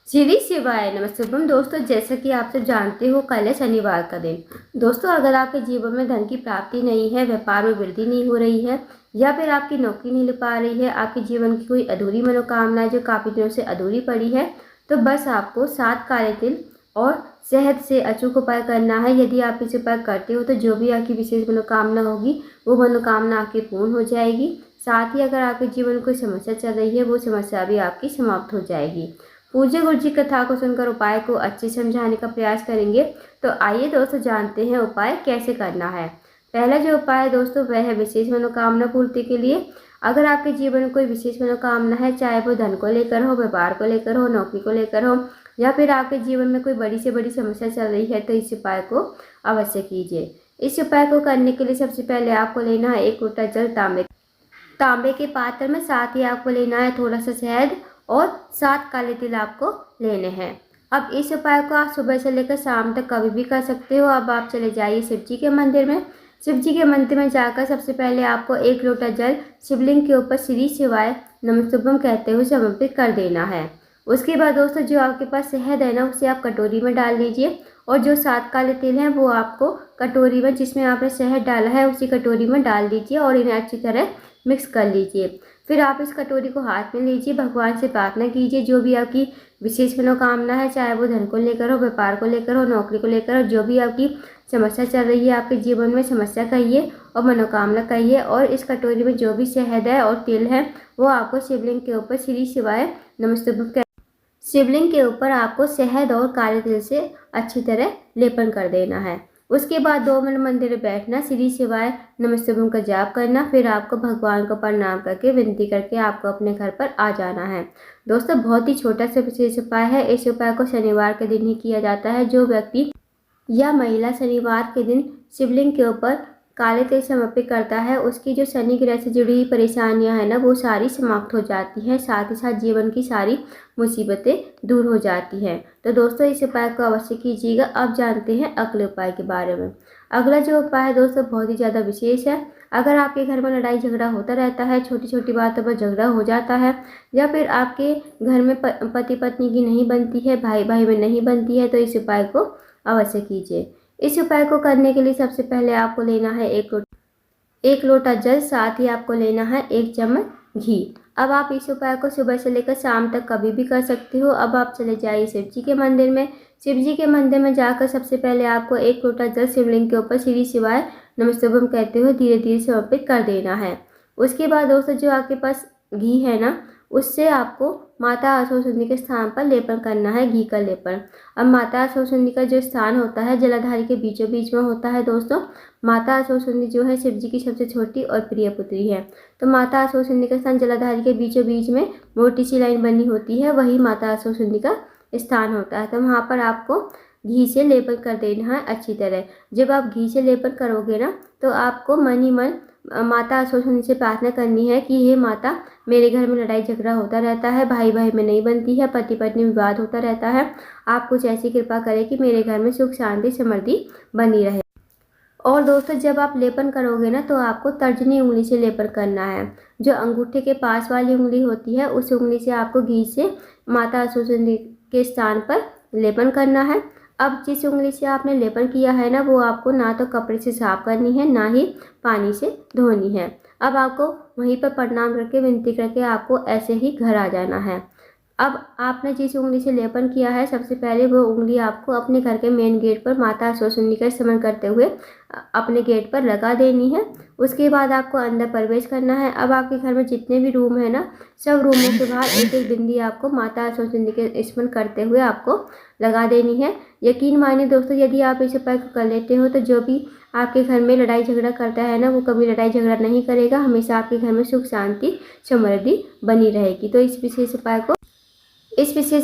श्री शिवाय नमस्तुभ्यम। दोस्तों, जैसा कि आप सब जानते हो, कल है शनिवार का दिन। दोस्तों, अगर आपके जीवन में धन की प्राप्ति नहीं है, व्यापार में वृद्धि नहीं हो रही है, या फिर आपकी नौकरी नहीं लग पा रही है, आपके जीवन की कोई अधूरी मनोकामना है जो काफ़ी दिनों से अधूरी पड़ी है, तो बस आपको 7 काले तिल और शहद से अचूक उपाय करना है। यदि आप इस उपाय करते हो तो जो भी आपकी विशेष मनोकामना होगी वो मनोकामना आपकी पूर्ण हो जाएगी। साथ ही अगर आपके जीवन में कोई समस्या चल रही है, वो समस्या भी आपकी समाप्त हो जाएगी। पूज्य गुरु जी कथा को सुनकर उपाय को अच्छे समझाने का प्रयास करेंगे। तो आइए दोस्तों, जानते हैं उपाय कैसे करना है। पहला जो उपाय है दोस्तों, वह है विशेष मनोकामना पूर्ति के लिए। अगर आपके जीवन में कोई विशेष मनोकामना है, चाहे वो धन को लेकर हो, व्यापार को लेकर हो, नौकरी को लेकर हो, या फिर आपके जीवन में कोई बड़ी से बड़ी समस्या चल रही है, तो इस उपाय को अवश्य कीजिए। इस उपाय को करने के लिए सबसे पहले आपको लेना है 1 लोटा जल तांबे के पात्र में। साथ ही आपको लेना है थोड़ा सा शहद और 7 काले तिल आपको लेने हैं। अब इस उपाय को आप सुबह से लेकर शाम तक कभी भी कर सकते हो। अब आप चले जाइए शिव जी के मंदिर में। शिव जी के मंदिर में जाकर सबसे पहले आपको 1 लोटा जल शिवलिंग के ऊपर श्री शिवाय नमस्तुभ्यम कहते हुए समर्पित कर देना है। उसके बाद दोस्तों, जो आपके पास शहद है ना, उसे आप कटोरी में डाल लीजिए, और जो 7 काले तिल हैं वो आपको कटोरी में, जिसमें आपने शहद डाला है, उसी कटोरी में डाल दीजिए और इन्हें अच्छी तरह मिक्स कर लीजिए। फिर आप इस कटोरी को हाथ में लीजिए, भगवान से प्रार्थना कीजिए जो भी आपकी विशेष मनोकामना है, चाहे वो धन को लेकर हो, व्यापार को लेकर हो, नौकरी को लेकर हो, जो भी आपकी समस्या चल रही है आपके जीवन में, समस्या कहिए और मनोकामना कहिए। और इस कटोरी में जो भी शहद है और तिल है वो आपको शिवलिंग के ऊपर श्री शिवाय नमस्तुभ्यम शिवलिंग के ऊपर आपको शहद और काले तिल से अच्छी तरह लेपन कर देना है। उसके बाद 2 मिनट मंदिर में बैठना, श्री शिवाय नमस्तुभ्यम का जाप करना, फिर आपको भगवान को प्रणाम करके विनती करके आपको अपने घर पर आ जाना है। दोस्तों, बहुत ही छोटा सा विशेष उपाय है। इस उपाय को शनिवार के दिन ही किया जाता है। जो व्यक्ति या महिला शनिवार के दिन शिवलिंग के ऊपर काले तिल समर्पित करता है, उसकी जो शनि ग्रह से जुड़ी हुई परेशानियां हैं ना, वो सारी समाप्त हो जाती हैं। साथ ही साथ जीवन की सारी मुसीबतें दूर हो जाती हैं। तो दोस्तों, इस उपाय को अवश्य कीजिएगा। अब जानते हैं अगले उपाय के बारे में। अगला जो उपाय है दोस्तों, बहुत ही ज़्यादा विशेष है। अगर आपके घर में लड़ाई झगड़ा होता रहता है, छोटी छोटी बातों पर झगड़ा हो जाता है, या फिर आपके घर में पति पत्नी की नहीं बनती है, भाई भाई में नहीं बनती है, तो इस उपाय को अवश्य कीजिए। इस उपाय को करने के लिए सबसे पहले आपको लेना है 1 लोटा जल, साथ ही आपको लेना है 1 चम्मच घी। अब आप इस उपाय को सुबह से लेकर शाम तक कभी भी कर सकते हो। अब आप चले जाइए शिव जी के मंदिर में। शिव जी के मंदिर में जाकर सबसे पहले आपको 1 लोटा जल शिवलिंग के ऊपर श्री शिवाय नमस्तुभ्यम कहते हुए धीरे धीरे समर्पित कर देना है। उसके बाद दोस्तों, जो आपके पास घी है ना, उससे आपको माता आसुसुंदी के स्थान पर लेपन करना है, घी का लेपन। अब माता आसुसुंदी का जो स्थान होता है जलाधारी के बीचों बीच में होता है। दोस्तों, माता आसुसुंदी जो है शिव जी की सबसे छोटी और प्रिय पुत्री है। तो माता आसुसुंदी का स्थान जलाधारी के बीचों बीच में मोटी सी लाइन बनी होती है, वही माता आसुसुंदी का स्थान होता है। तो वहाँ पर आपको घी से लेपन कर देना है अच्छी तरह। जब आप घी से लेपन करोगे ना, तो आपको मन ही मन माता आसुसुंदी से प्रार्थना करनी है कि हे माता, मेरे घर में लड़ाई झगड़ा होता रहता है, भाई भाई में नहीं बनती है, पति पत्नी विवाद होता रहता है, आप कुछ ऐसी कृपा करें कि मेरे घर में सुख शांति समृद्धि बनी रहे। और दोस्तों, जब आप लेपन करोगे ना, तो आपको तर्जनी उंगली से लेपन करना है। जो अंगूठे के पास वाली उंगली होती है, उस उंगली से आपको घी से माता आसुसुंदी के स्थान पर लेपन करना है। अब जिस उंगली से आपने लेपन किया है ना, वो आपको ना तो कपड़े से साफ करनी है, ना ही पानी से धोनी है। अब आपको वहीं पर प्रणाम करके विनती करके आपको ऐसे ही घर आ जाना है। अब आपने जिस उंगली से लेपन किया है, सबसे पहले वो उंगली आपको अपने घर के मेन गेट पर माता आसुसुंदी का स्मरण करते हुए अपने गेट पर लगा देनी है। उसके बाद आपको अंदर प्रवेश करना है। अब आपके घर में जितने भी रूम है ना, सब रूमों के बाहर एक एक बिंदी आपको माता आसुसुंदी के स्मरण करते हुए आपको लगा देनी है। यकीन मानिए दोस्तों, यदि आप इस उपाय को कर लेते हो, तो जो भी आपके घर में लड़ाई झगड़ा करता है ना, वो कभी लड़ाई झगड़ा नहीं करेगा। हमेशा आपके घर में सुख शांति समृद्धि बनी रहेगी। तो इस विशेष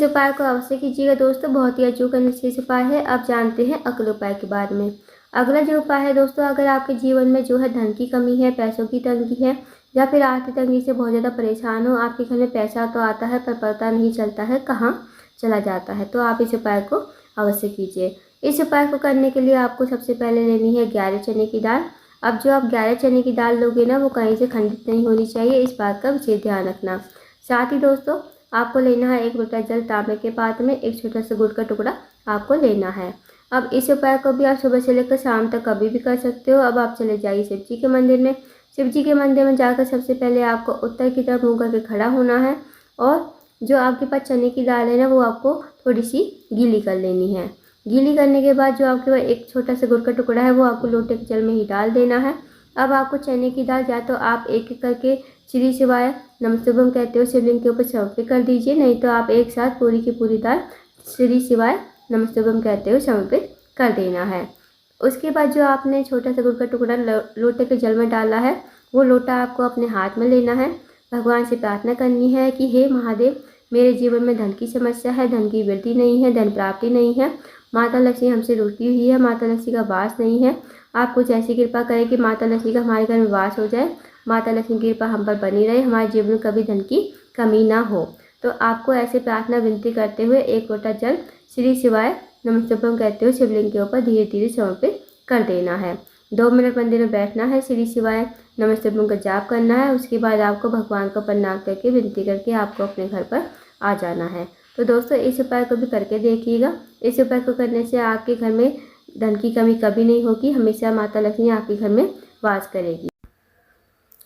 उपाय को अवश्य कीजिएगा दोस्तों। बहुत ही अचूक विशेष उपाय है। अब जानते हैं अगले उपाय के बारे में। अगला जो उपाय है दोस्तों, अगर आपके जीवन में जो है धन की कमी है, पैसों की तंगी है, या फिर आर्थिक तंगी से बहुत ज़्यादा परेशान हो, आपके घर में पैसा तो आता है पर पता नहीं चलता है कहाँ चला जाता है, तो आप इस उपाय को अवश्य कीजिए। इस उपाय को करने के लिए आपको सबसे पहले लेनी है 11 चने की दाल। अब जो आप 11 चने की दाल लोगे ना, वो कहीं से खंडित नहीं होनी चाहिए, इस बात का विशेष ध्यान रखना। साथ ही दोस्तों, आपको लेना है 1 लोटा जल तांबे के पात्र में, एक छोटा सा गुड़ का टुकड़ा आपको लेना है। अब इस उपाय को भी आप सुबह से लेकर शाम तक कभी भी कर सकते हो। अब आप चले जाइए शिव जी के मंदिर में। शिव जी के मंदिर में जाकर सबसे पहले आपको उत्तर की तरफ मुँह करके खड़ा होना है और जो आपके पास चने की दाल है ना, वो आपको थोड़ी सी गीली कर लेनी है। गीली करने के बाद जो आपके पास एक छोटा सा गुड़ का टुकड़ा है वो आपको लोटे के जल में ही डाल देना है। अब आपको चने की दाल या तो आप एक एक करके श्री शिवाय नमस्तुभ्यम कहते हो शिवलिंग के ऊपर समर्पित कर दीजिए, नहीं तो आप एक साथ पूरी की पूरी दाल श्री शिवाय नमस्तुभ्यम कहते हुए समर्पित कर देना है। उसके बाद जो आपने छोटा सा गुड़ का टुकड़ा लोटे के जल में डाला है, वो लोटा आपको अपने हाथ में लेना है। भगवान से प्रार्थना करनी है कि हे महादेव, मेरे जीवन में धन की समस्या है, धन की वृद्धि नहीं है, धन प्राप्ति नहीं है, माता लक्ष्मी हमसे रूठी हुई है, माता लक्ष्मी का वास नहीं है। आप कुछ ऐसी कृपा करें कि माता लक्ष्मी का हमारे घर में वास हो जाए, माता लक्ष्मी की कृपा हम पर बनी रहे, हमारे जीवन में कभी धन की कमी ना हो। तो आपको ऐसे प्रार्थना विनती करते हुए 1 लोटा जल श्री शिवाय नमस्तुभ्यम कहते हुए शिवलिंग के ऊपर धीरे धीरे समर्पित कर देना है। 2 मिनट मंदिर में बैठना है, श्री शिवाय नमस्तुभ्यम का जाप करना है। उसके बाद आपको भगवान को प्रणाम करके विनती करके आपको अपने घर पर आ जाना है। तो दोस्तों इस उपाय को भी करके देखिएगा। इस उपाय को करने से आपके घर में धन की कमी कभी नहीं होगी, हमेशा माता लक्ष्मी आपके घर में वास करेगी।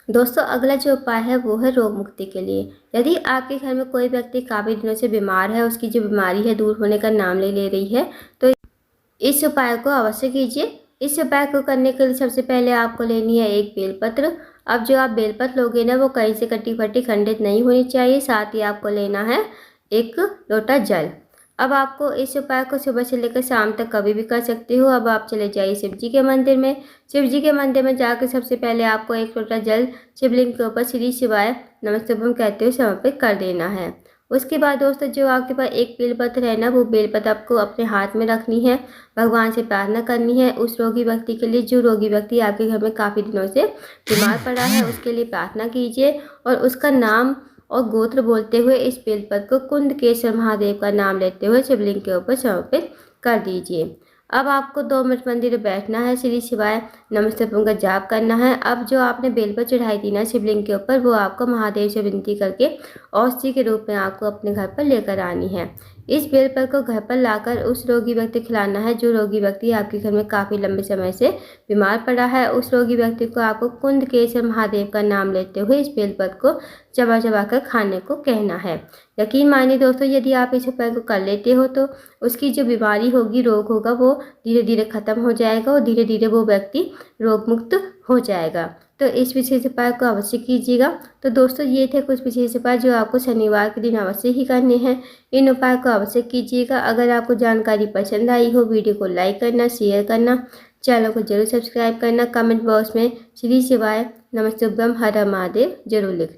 दोस्तों अगला जो उपाय है वो है रोग मुक्ति के लिए। यदि आपके घर में कोई व्यक्ति काफ़ी दिनों से बीमार है, उसकी जो बीमारी है दूर होने का नाम ले रही है, तो इस उपाय को अवश्य कीजिए। इस उपाय को करने के लिए सबसे पहले आपको लेनी है एक बेलपत्र। अब जो आप बेलपत्र लोगे ना, वो कहीं से कटी फटी खंडित नहीं होनी चाहिए। साथ ही आपको लेना है 1 लोटा जल। अब आपको इस उपाय को सुबह से लेकर शाम तक कभी भी कर सकते हो। अब आप चले जाइए शिव जी के मंदिर में। शिव जी के मंदिर में जाकर सबसे पहले आपको 1 लोटा जल शिवलिंग के ऊपर श्री शिवाय नमस्तुभ्यम कहते हुए समर्पित कर देना है। उसके बाद दोस्तों जो आपके पास एक बेलपत्र है ना, वो बेलपत्र आपको अपने हाथ में रखनी है। भगवान से प्रार्थना करनी है उस रोगी व्यक्ति के लिए, जो रोगी व्यक्ति आपके घर में काफ़ी दिनों से बीमार पड़ा है, उसके लिए प्रार्थना कीजिए और उसका नाम और गोत्र बोलते हुए इस बेलपत्र को कुंदकेश्वर महादेव का नाम लेते हुए शिवलिंग के ऊपर समर्पित कर दीजिए। अब आपको 2 मिनट मंदिर में बैठना है, श्री शिवाय नमस्तुभ्यम का जाप करना है। अब जो आपने बेलपत्र चढ़ाई थी ना शिवलिंग के ऊपर, वो आपको महादेव से विनती करके औषधि के रूप में आपको अपने घर पर लेकर आनी है। इस बेलपत्र को घर पर लाकर उस रोगी व्यक्ति खिलाना है जो रोगी व्यक्ति आपके घर में काफ़ी लंबे समय से बीमार पड़ा है। उस रोगी व्यक्ति को आपको कुंदकेश्वर महादेव का नाम लेते हुए इस बेलपत्र को चबा चबा कर खाने को कहना है। यकीन मानिए दोस्तों, यदि आप इस उपाय को कर लेते हो तो उसकी जो बीमारी होगी, रोग होगा, वो धीरे धीरे ख़त्म हो जाएगा और धीरे धीरे वो व्यक्ति रोग मुक्त हो जाएगा। तो इस विशेष उपाय को अवश्य कीजिएगा। तो दोस्तों ये थे कुछ विशेष उपाय जो आपको शनिवार के दिन अवश्य ही करने हैं। इन उपाय को अवश्य कीजिएगा। अगर आपको जानकारी पसंद आई हो, वीडियो को लाइक करना, शेयर करना, चैनल को जरूर सब्सक्राइब करना, कमेंट बॉक्स में श्री शिवाय नमस्तुभ्यम हर हर महादेव जरूर लिखना।